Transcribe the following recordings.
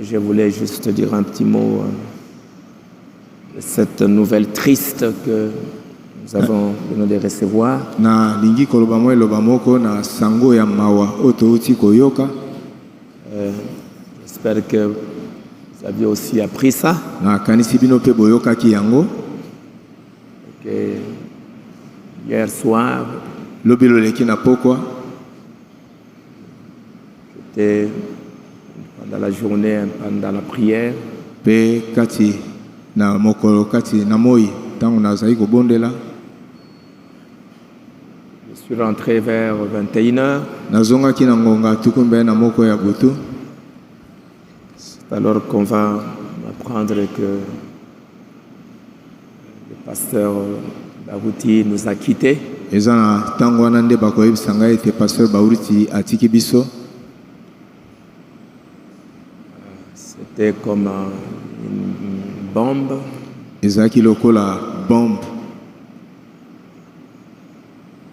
Je voulais juste dire un petit mot de cette nouvelle triste que nous avons besoin de recevoir. J'espère que vous avez aussi appris ça. Que hier soir, j'étais pendant la journée, pendant la prière. Je suis rentré vers 21h. C'est alors qu'on va apprendre que le pasteur Baruti nous a quittés. C'était comme une bombe.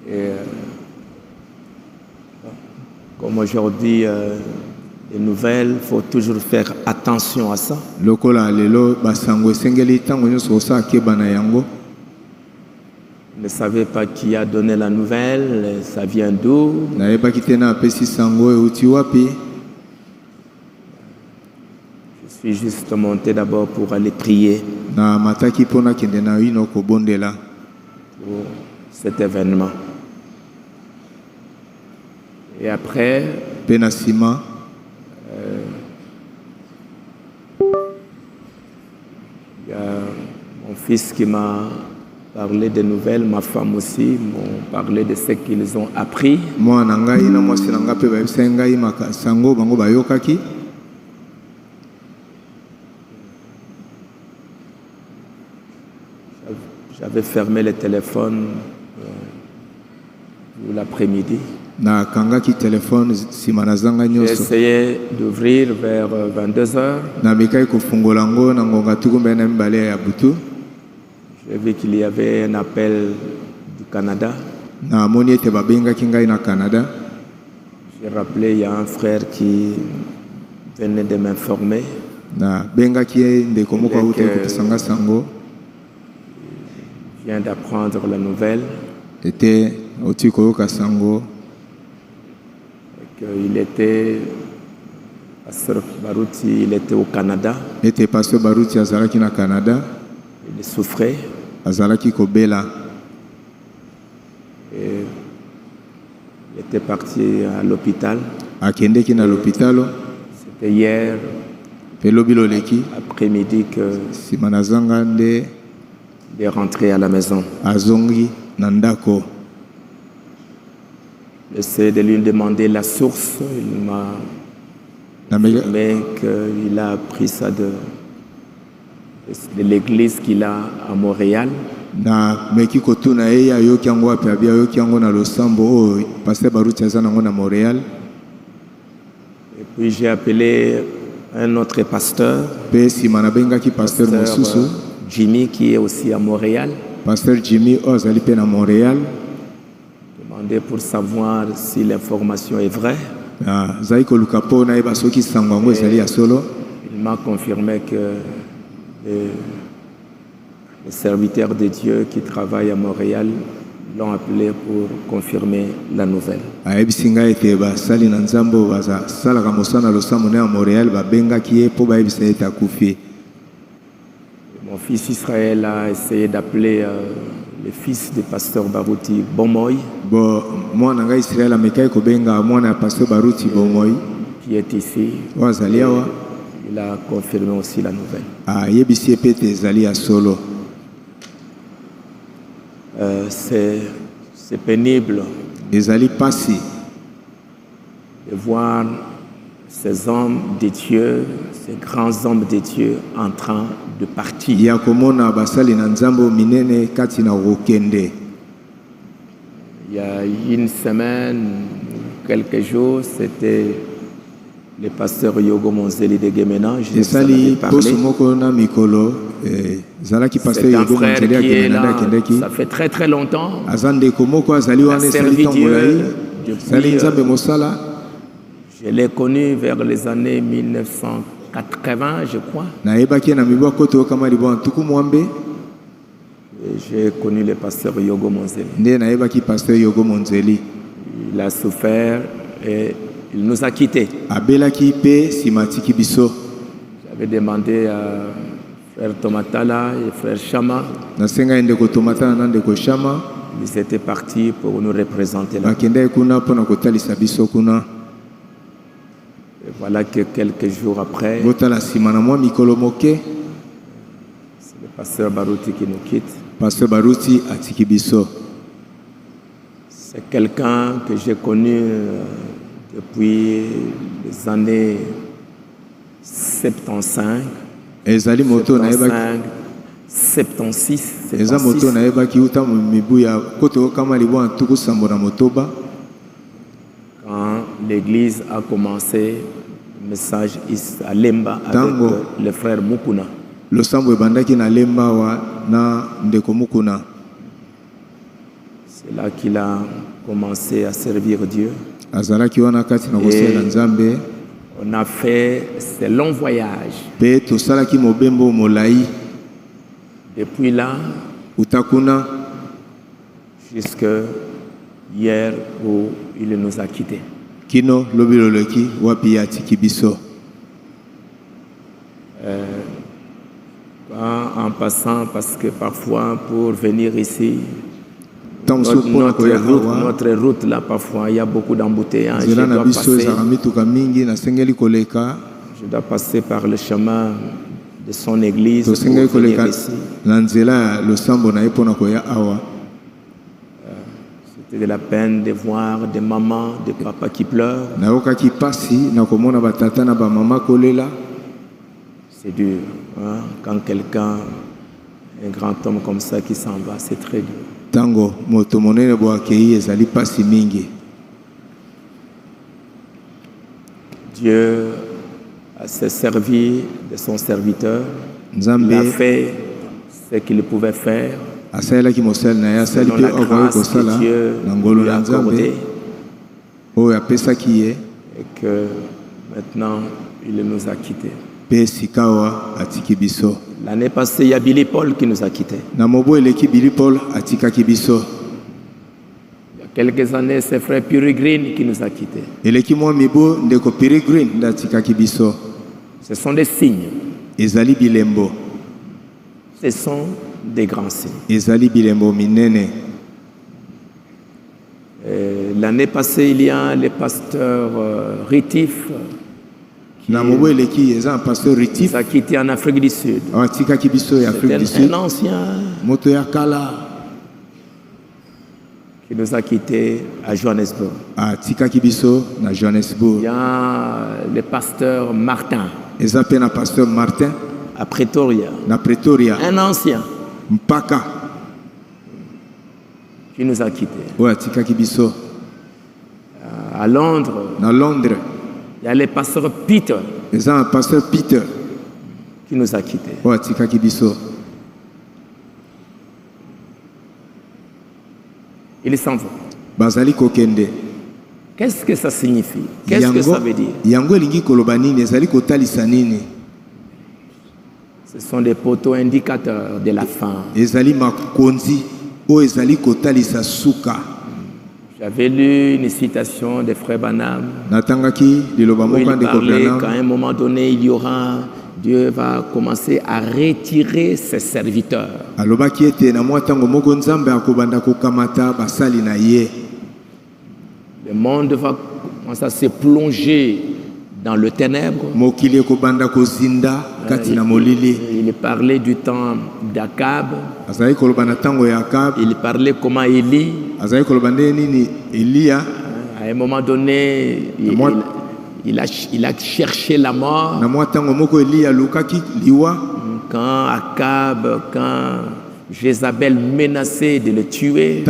Et comme aujourd'hui, les nouvelles, il faut toujours faire attention à ça. Ne savez pas qui a donné la nouvelle, ça vient d'où. Je suis juste monté d'abord pour aller prier pour cet événement. Et après, il y a mon fils qui m'a parlé des nouvelles, ma femme aussi m'ont parlé de ce qu'ils ont appris. J'avais fermé le téléphone l'après-midi. J'ai essayé d'ouvrir vers 22h. J'ai vu qu'il y avait un appel du Canada. J'ai rappelé, il y a un frère qui venait de m'informer. Je viens d'apprendre la nouvelle. Qu'il était, pasteur Baruti, il était au Canada. Il souffrait. Et il était parti à l'hôpital. C'était hier après-midi que il est rentré à la maison. J'essaie de lui demander la source. Il m'a affirmé qu'il a appris ça de l'église qu'il a à Montréal. Et puis j'ai appelé un autre pasteur, pasteur Jimmy, qui est aussi à Montréal. Pasteur Jimmy Ozalipe à Montréal. Demandé pour savoir si l'information est vraie. Il m'a confirmé que les serviteurs de Dieu qui travaillent à Montréal l'ont appelé pour confirmer la nouvelle. Mon fils Israël a essayé d'appeler le fils du pasteur Baruti, Bomoy, qui est ici. Il a confirmé aussi la nouvelle. C'est pénible de voir ces hommes de Dieu, ces grands hommes de Dieu en train de partir. Il y a une semaine, quelques jours, c'était le pasteur Yogo Monzeli de Gemena. C'est un frère qui est là, ça fait très très longtemps. Il a servi Dieu depuis, je l'ai connu vers les années 1980. 80, je crois. J'ai connu le pasteur Yogo Monzeli. Il a souffert et il nous a quittés. J'avais demandé à frère Tomatala et frère Chama. Ils étaient partis pour nous représenter là. Et voilà que quelques jours après, c'est le pasteur Barouti qui nous quitte. C'est quelqu'un que j'ai connu depuis les années 75, 76. Quand l'église a commencé, le message à Lemba avec le frère Mukuna. C'est là qu'il a commencé à servir Dieu. Et on a fait ce long voyage. Depuis là, jusqu'à hier où il nous a quittés. En passant, parce que parfois, pour venir ici, notre route là, parfois, il y a beaucoup d'embouteillages. Je dois passer par le chemin de son église pour venir ici. C'était de la peine de voir des mamans, des papas qui pleurent. C'est dur. Hein? Quand quelqu'un, un grand homme comme ça qui s'en va, c'est très dur. Dieu s'est servi de son serviteur. Il a fait ce qu'il pouvait faire. Selon la grâce que Dieu lui a accordée. Et que maintenant, il nous a quittés. L'année passée, il y a Billy Paul qui nous a quittés. Il y a quelques années, c'est frère Peregrine qui nous a quittés. Ce sont des signes. Ce sont des grands signes. L'année passée, il y a le pasteur Ritif qui a quitté en Afrique du Sud. C'est un ancien qui nous a quittés à Johannesburg. Il y a le pasteur Martin à Pretoria. Un ancien qui nous a quittés. À Londres, il y a le pasteur Peter qui nous a quittés. Il s'en va. Qu'est-ce que ça signifie? Qu'est-ce que ça veut dire? Ce sont des poteaux indicateurs de la fin. J'avais lu une citation de Frère Branham où il parlait qu'à un moment donné, Dieu va commencer à retirer ses serviteurs. Le monde va commencer à se plonger dans le ténèbre. Il parlait du temps d'Akab. Il parlait comment Élie, à un moment donné, il a cherché la mort. Quand Akab, quand Jézabel menaçait de le tuer,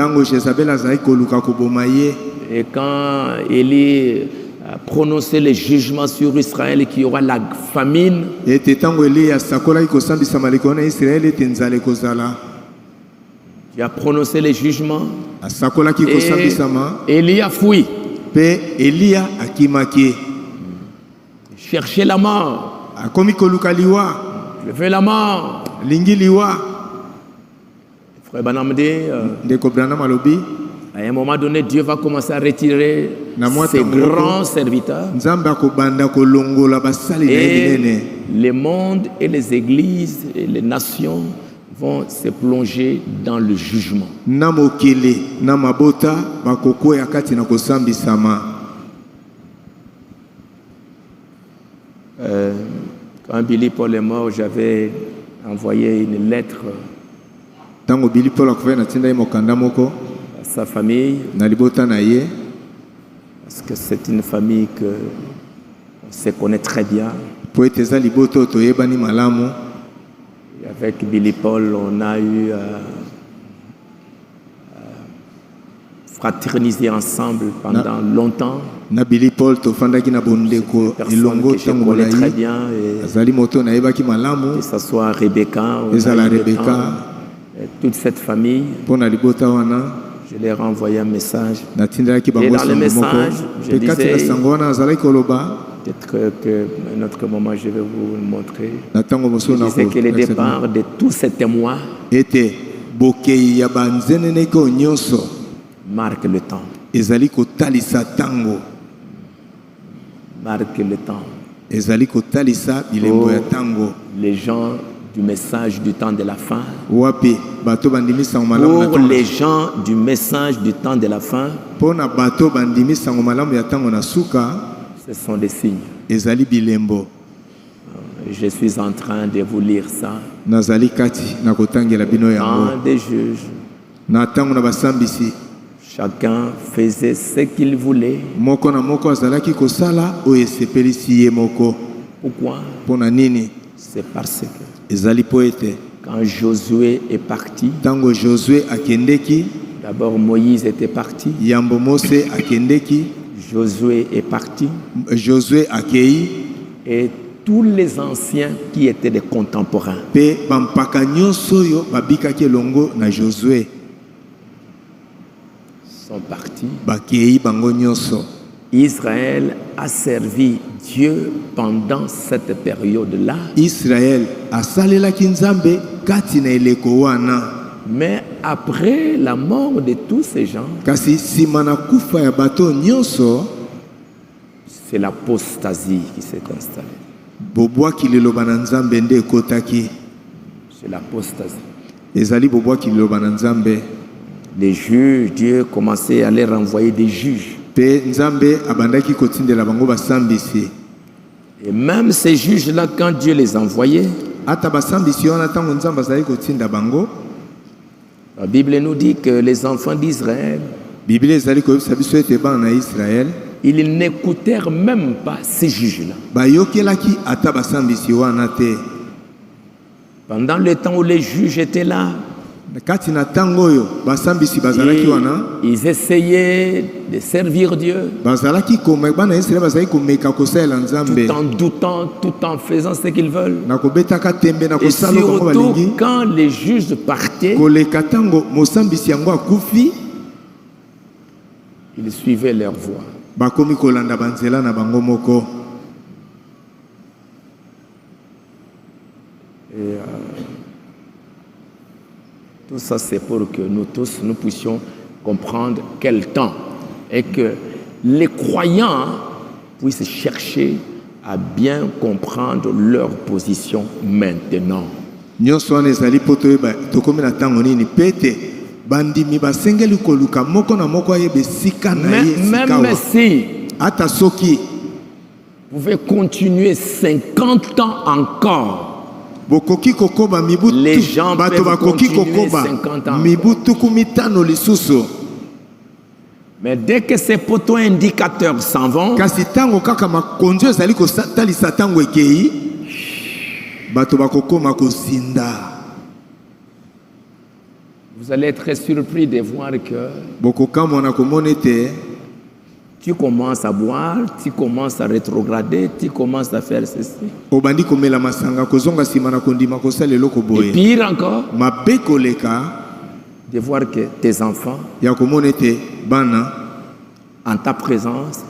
et quand Élie a prononcé les jugements sur Israël qu'il y aura la famine, il a prononcé les jugements et Élie a fui. Chercher la mort. Je veux la mort. Frère Branham dit, à un moment donné, Dieu va commencer à retirer ses grands serviteurs. Et les mondes et les églises et les nations vont se plonger dans le jugement. Quand Billy Paul est mort, j'avais envoyé une lettre à sa famille, parce que c'est une famille que on se connaît très bien. Et avec Billy Paul, on a eu fraternisé ensemble pendant longtemps. Personne que je connais très bien, que ce soit Rebecca, et toute cette famille. Je leur ai envoyé un message. Et dans le message, je disais, peut-être qu'à un autre moment, je vais vous le montrer. Je disais que le départ de tous ces témoins marque le temps. Marque le temps. Pour les gens du message du temps de la fin. Pour les gens du message du temps de la fin, ce sont des signes. Je suis en train de vous lire ça. Dans des juges, chacun faisait ce qu'il voulait. Pourquoi? C'est parce que quand Josué est parti, d'abord Moïse était parti, Josué est parti, et tous les anciens qui étaient des contemporains sont partis. Israël a servi Dieu pendant cette période-là. Mais après la mort de tous ces gens, c'est l'apostasie qui s'est installée. C'est l'apostasie. Les juges, Dieu commençait à les renvoyer des juges. Et même ces juges-là, quand Dieu les envoyait, la Bible nous dit que les enfants d'Israël, ils n'écoutèrent même pas ces juges-là. Pendant le temps où les juges étaient là, ils essayaient de servir Dieu tout en doutant, tout en faisant ce qu'ils veulent. Et surtout quand les juges partaient, ils suivaient leur voie. Et tout ça, c'est pour que nous tous, nous puissions comprendre quel temps et que les croyants puissent chercher à bien comprendre leur position maintenant. Même si vous pouvez continuer 50 ans encore, les gens peuvent continuer 50 ans. Mais dès que ces poteaux indicateurs s'en vont, vous allez être surpris de voir que tu commences à boire, tu commences à rétrograder, tu commences à faire ceci. Et pire encore, de voir que tes enfants, en ta présence,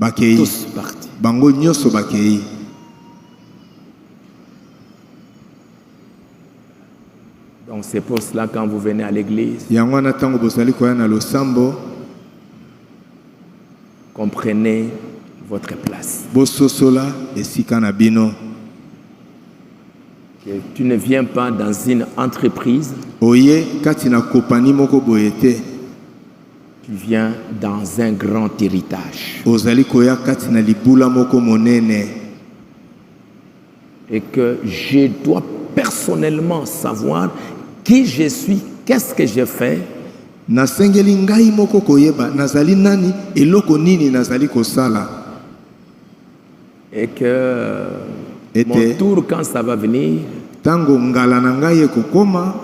tous partis. Bango nyoso bakei. Donc c'est pour cela quand vous venez à l'église, Yangwana tango bosali koya na losambo, comprenez votre place. bososola esika na bino. Que tu ne viens pas dans une entreprise, Oye kati na kopani moko boyete. tu viens dans un grand héritage. Ozali koya kati na libula moko monene. Et que je dois personnellement savoir qui je suis, qu'est-ce que je fais. Nasengeli ngai moko koyeba nazali nani eloko nini nazali kosala. Et que mon tour, quand ça va venir, Tango ngala na ngai ekokoma,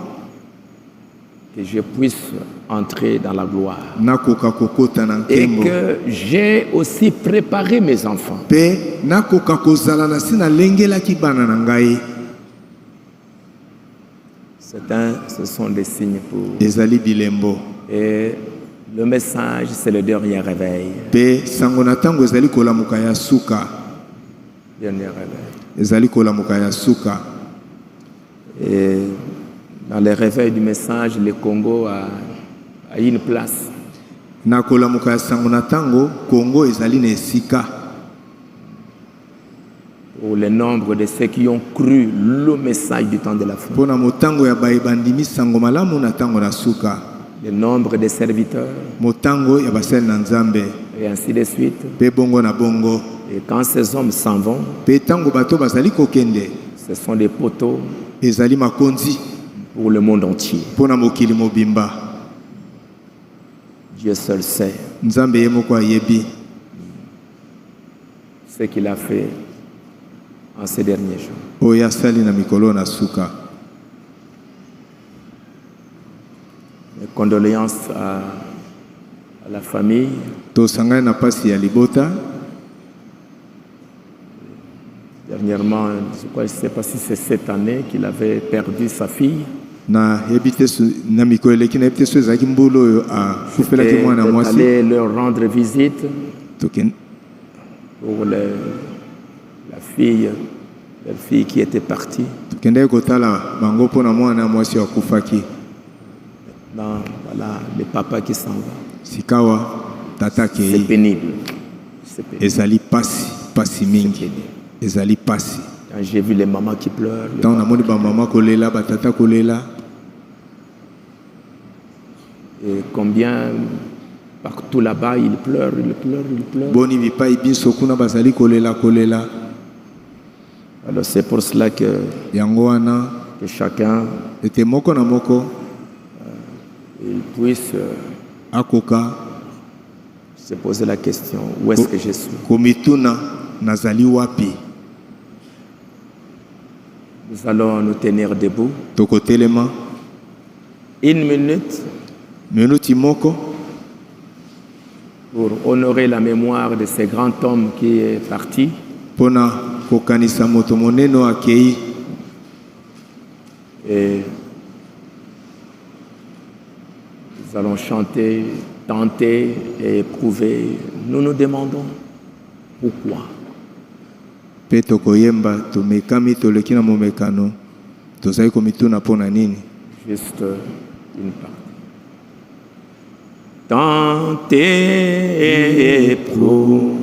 que je puisse entrer dans la gloire. nakoka kokota na Et nkembo. que j'ai aussi préparé mes enfants. Pe nakoka kozala na sina lengelaki bana na ngai. Ce sont des signes pour... Ezali bilembo. Et le message, c'est le dernier réveil. Pe sango na tango ezali kolamuka ya suka. Dernier réveil. Ezali kolamuka ya suka. Et dans le réveil du message, le Congo a une place. Na kolamuka ya sango na tango, Congo ezali na esika. Pour le nombre de ceux qui ont cru le message du temps de la fin. Pona motango ya baebandimi sango malamu na tango na suka. Le nombre de serviteurs. Motango ya basali na Nzambe. Et ainsi de suite. Pe bongo na bongo. Et quand ces hommes s'en vont, Pe tango bato bazali kokende. ce sont des poteaux Ezali makonzi pour le monde entier. pona mokili mobimba. Dieu seul sait Nzambe ye moko ayebi ce qu'il a fait en ces derniers jours. oyo asali na mikolo na suka. Mes condoléances à la famille. Tosangani na pasi ya libota. Dernièrement, je ne sais pas si c'est cette année qu'il avait perdu sa fille. Na hebite na mikolo eleki na hebite so ezalaki mbulu oyo akufelaki mwana mwasi. Allé leur rendre visite Token pour la fille qui était partie. tokendaki kotala bango mpona mwana mwasi akufaki. Maintenant, voilà, le papa qui s'en va. Sikawa tata C'est kei. pénible. C'est pénible. Ezali pasi mingi. Ezali pasi. Quand j'ai vu les mamans qui pleurent, Tant namoni ba mama kolela ba tata kolela. et combien partout là-bas ils pleurent. Boni bipai biso kuna bazali kolela. Alors c'est pour cela que Yango wana chacun ete moko na moko il puisse akoka se poser la question, où est-ce que je suis? komituna nazali wapi. Nous allons nous tenir debout. Tokotelema 1 minute minuti moko pour honorer la mémoire de ce grand homme qui est parti. pona kokanisa moto moneno akei. Et nous allons chanter, tenter et éprouver. Nous nous demandons pourquoi. Pe tokoyemba tomekami toleki na momekano tozali komituna mpona nini. Juste une partie. Tenter et éprouver.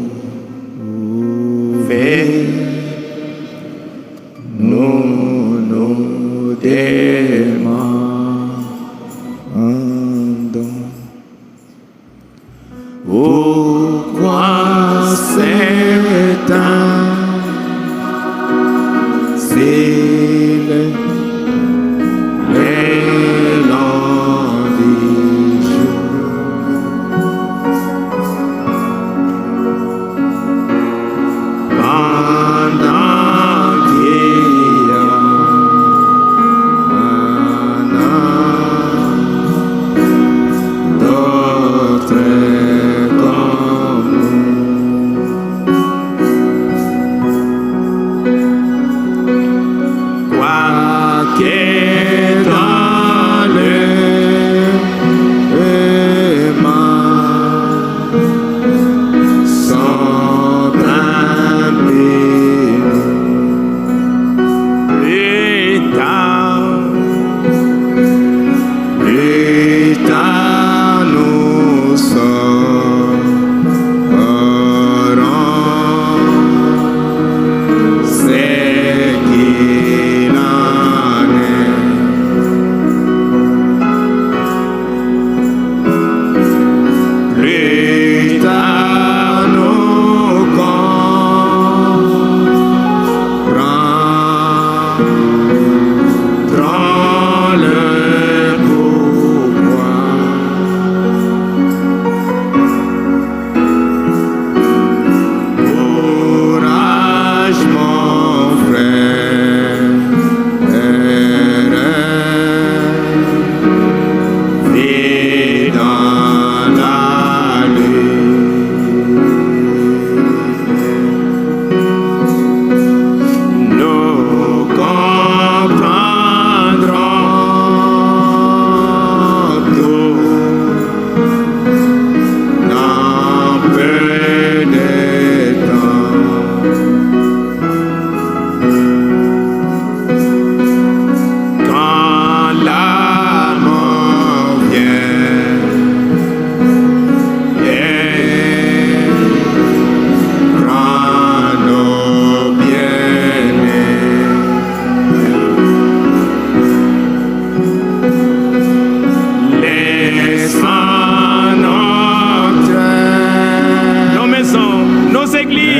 Nous nous demandons pourquoi c'est ainsi l'élan du jour.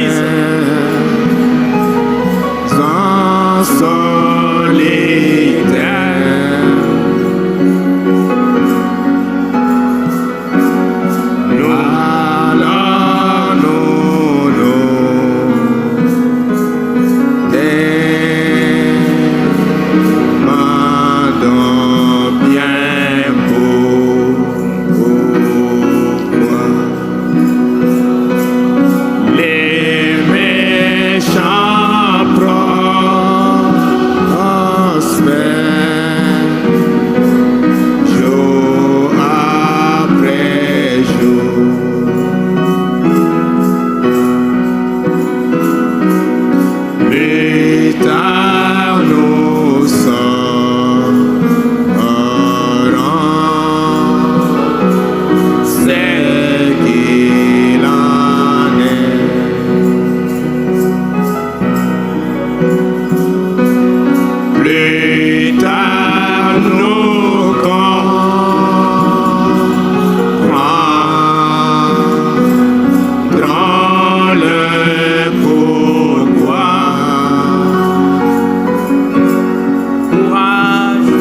l'église. En solitaire, nous demandons bien pourquoi les méchants prospèrent jour après jour. Plus tard nous saurons ce qu'il en est. Plus tard nous comprendrons le pourquoi. Courage,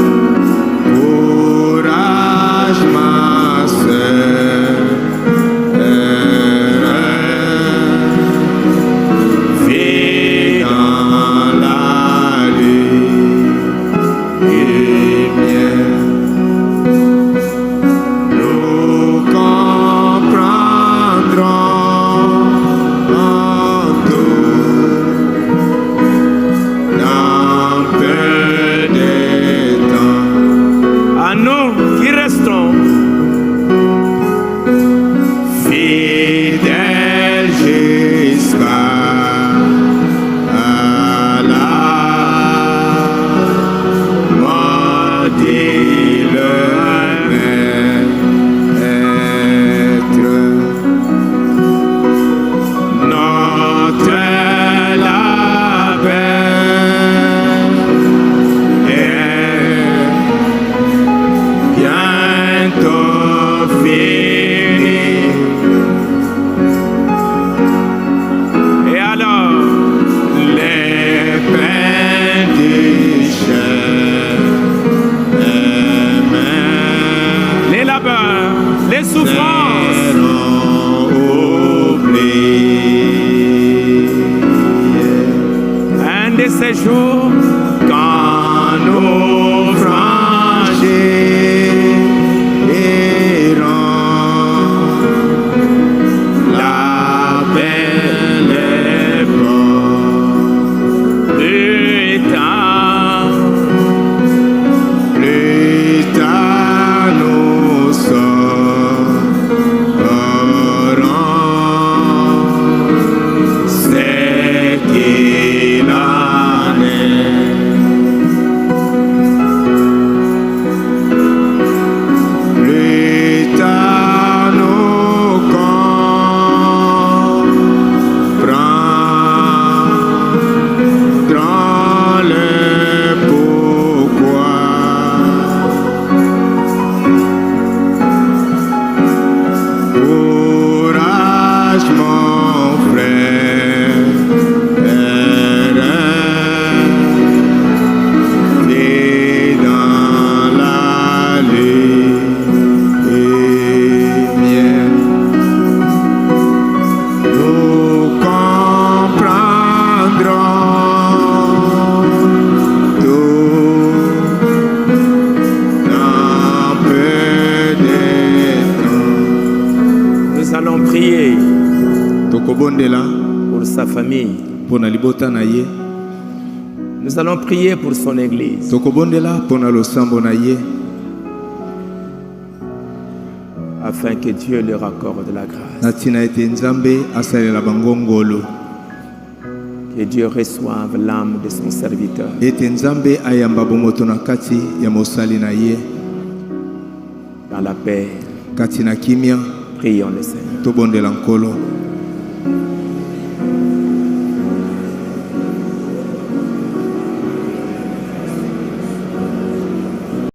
Courage, ma sœur, vis dans la lumière. Nous comprendrons en tout dans peu de temps. à nous qui restons, Fidèle jusqu'à la mort, dit le Maître. Notre labeur est bientôt fini. et alors, Les peines du chemin les labeurs, les souffrances, seront oubliés. un de ces jours, Quand nous franchirons la belle époque, plus tard, plus tard nous saurons ce qu'il en est. Plus tard nous comprendrons le pourquoi. Courage mon frère, vis dans la lumière. Nous comprendrons tout dans peu de temps. nous allons prier Tokobondela pour sa famille. pona libota na ye, Nous allons prier pour son église. tokobondela pona losambo na ye, afin que Dieu leur accorde la grâce. na ntina ete Nzambe asalela bango ngolu, Que Dieu reçoive l'âme de son serviteur. ete Nzambe ayamba bomoto na kati ya mosali na ye. Dans la paix, Kati na kimia prions le Seigneur. tobondela nkolo.